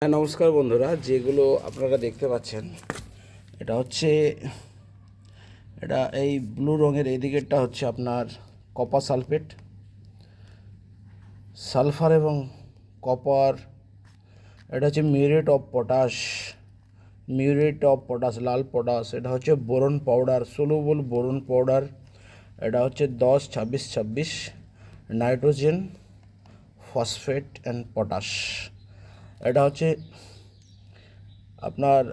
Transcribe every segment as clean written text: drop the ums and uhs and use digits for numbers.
হ্যাঁ, নমস্কার বন্ধুরা। যেগুলো আপনারা দেখতে পাচ্ছেন এটা এই ব্লু রঙের এই দিকেরটা হচ্ছে আপনার কপার সালফার এবং কপার। এটা হচ্ছে muriate of potash, Lal potash. এটা হচ্ছে boron powder, soluble boron powder. এটা হচ্ছে 10-26-26 নাইট্রোজেন, ফসফেট অ্যান্ড পটাশ। এটা হচ্ছে আপনার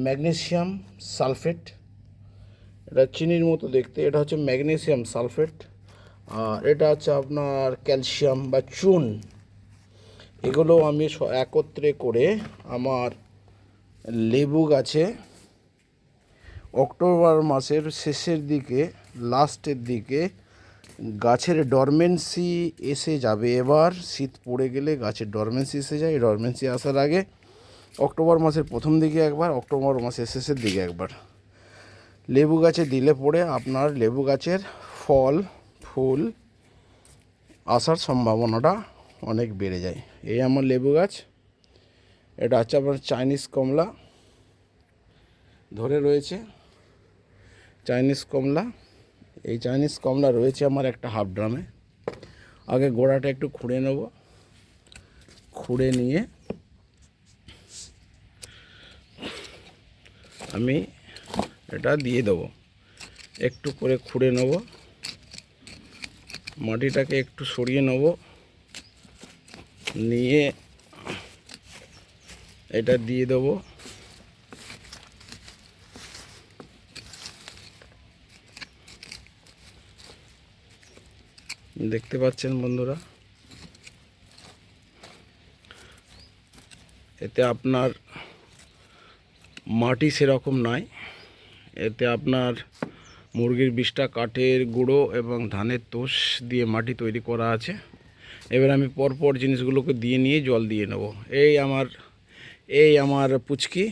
ম্যাগনেসিয়াম সালফেট। এটা চিনির মতো দেখতে। এটা হচ্ছে ম্যাগনেসিয়াম সালফেট। আর এটা হচ্ছে আপনার ক্যালসিয়াম বা চুন। এগুলো আমি একত্রে করে আমার লেবু গাছে অক্টোবর মাসের শেষের দিকে, লাস্টের দিকে গাছের ডরমেন্সি এসে যাবে। এবার শীত পড়ে গেলে গাছের ডরমেন্সি এসে যায়। ডরমেন্সি আসার আগে অক্টোবর মাসের প্রথম দিকে একবার, অক্টোবর মাসের শেষের দিকে একবার লেবু গাছে দিলে পরে আপনার লেবু গাছের ফল ফুল আসার সম্ভাবনাটা অনেক বেড়ে যায়। এই আমার লেবু গাছ। এটা হচ্ছে আপনার চাইনিজ কমলা ধরে রয়েছে। চাইনিজ কমলা, এই চাইনিজ কমলা রয়েছে আমার একটা হাফ ড্রামে। আগে গোড়াটা একটু খুঁড়ে নেব। খুঁড়ে নিয়ে আমি এটা দিয়ে দেবো। একটু করে খুঁড়ে নেব, মাটিটাকে একটু সরিয়ে নেব, নিয়ে এটা দিয়ে দেবো। দেখতে পাচ্ছেন বন্ধুরা, এতে আপনার মাটি সেরকম নাই। এতে আপনার মুরগির বিষটা, কাঠের গুঁড়ো এবং ধানের তোষ দিয়ে মাটি তৈরি করা আছে। এবার আমি পরপর জিনিসগুলোকে দিয়ে নিয়ে জল দিয়ে নেব। এই আমার পুচকি,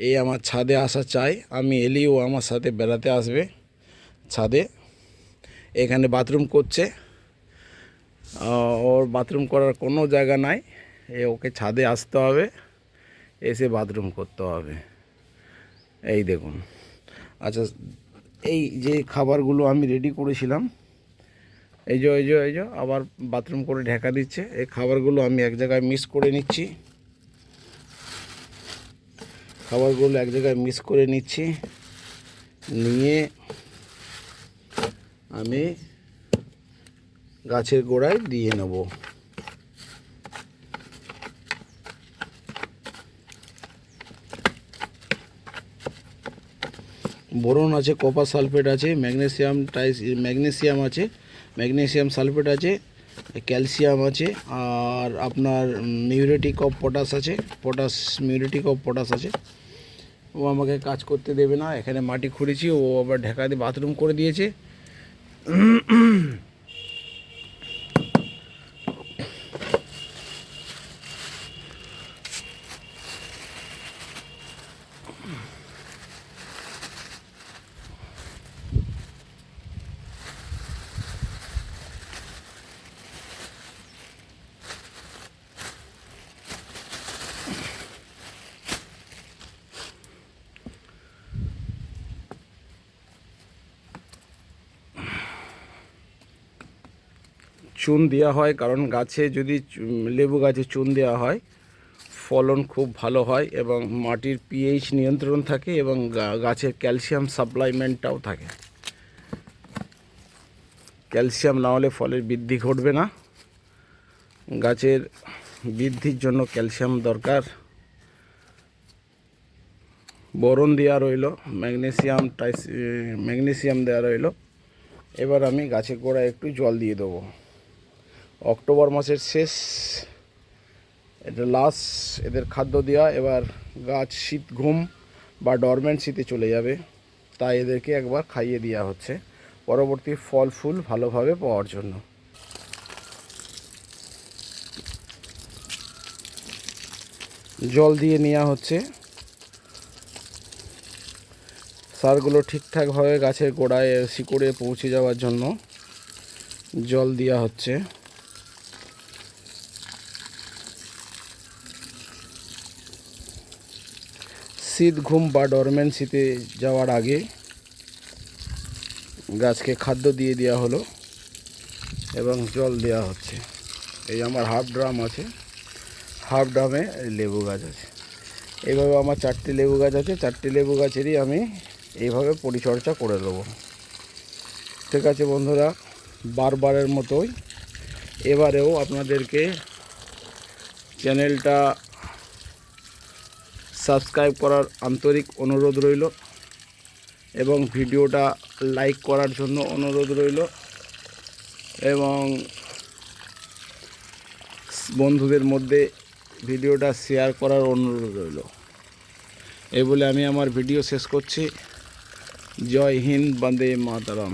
এই আমার ছাদে আসা চাই। আমি এলেও আমার সাথে বেড়াতে আসবে ছাদে। এখানে বাথরুম করছে। ওর বাথরুম করার কোনো জায়গা নাই। ওকে ছাদে আসতে হবে, এসে বাথরুম করতে হবে। এই দেখুন। আচ্ছা, এই যে খাবারগুলো আমি রেডি করেছিলাম, এই যে আবার বাথরুম করে ঢাকা দিচ্ছে। এই খাবারগুলো আমি এক জায়গায় মিক্স করে নিচ্ছি। নিয়ে আমি গাছের গোড়ায় দিয়ে নেব। বোরন আছে, কপার সালফেট আছে, ম্যাগনেসিয়াম আছে, ম্যাগনেসিয়াম সালফেট আছে, ক্যালসিয়াম আছে, আর আপনার মিউরেটিক অফ পটাশ আছে। ও আমাকে কাজ করতে দেবে না। এখানে মাটি খুঁড়েছি, ও আবার ঢাকা দিয়ে বাথরুম করে দিয়েছে। চুন দেওয়া হয়, কারণ গাছে যদি লেবু গাছে চুন দেওয়া হয় ফলন খুব ভালো হয় এবং মাটির পিএইচ নিয়ন্ত্রণ থাকে এবং গাছের ক্যালসিয়াম সাপ্লাইমেন্টটাও থাকে। ক্যালসিয়াম না হলে ফলের বৃদ্ধি ঘটবে না। গাছের বৃদ্ধির জন্য ক্যালসিয়াম দরকার। বোরন দেওয়া রইল, ম্যাগনেসিয়াম দেওয়া রইল। এবার আমি গাছের গোড়ায় একটু জল দিয়ে দেবো। অক্টোবর মাসের শেষ, এটা লাস্ট এদের খাদ্য দেওয়া। এবার গাছ শীত ঘুম বা ডরমেন্সিতে চলে যাবে, তাই এদেরকে একবার খাইয়ে দেওয়া হচ্ছে পরবর্তী ফল ফুল ভালোভাবে পাওয়ার জন্য। জল দিয়ে নেওয়া হচ্ছে। সারগুলো ঠিকঠাকভাবে গাছের গোড়ায় শিকড়ে পৌঁছে যাওয়ার জন্য জল দেওয়া হচ্ছে। শীত ঘুম বা ডরমেন্সিতে যাওয়ার আগে গাছকে খাদ্য দিয়ে দেওয়া হলো এবং জল দেওয়া হচ্ছে। এই আমার হাফ ড্রাম আছে, হাফ ড্রামে লেবু গাছ আছে। এইভাবে আমার 4টি লেবু গাছ আছে, 4টি লেবু গাছেরই আমি এইভাবে পরিচর্যা করে দেবো। ঠিক আছে বন্ধুরা, বারবারের মতোই এবারেও আপনাদেরকে চ্যানেলটা সাবস্ক্রাইব করার আন্তরিক অনুরোধ রইল এবং ভিডিওটা লাইক করার জন্য অনুরোধ রইল এবং বন্ধুদের মধ্যে ভিডিওটা শেয়ার করার অনুরোধ রইল। এই বলে আমি আমার ভিডিও শেষ করছি। জয় হিন্দ, বন্দে মাতরম।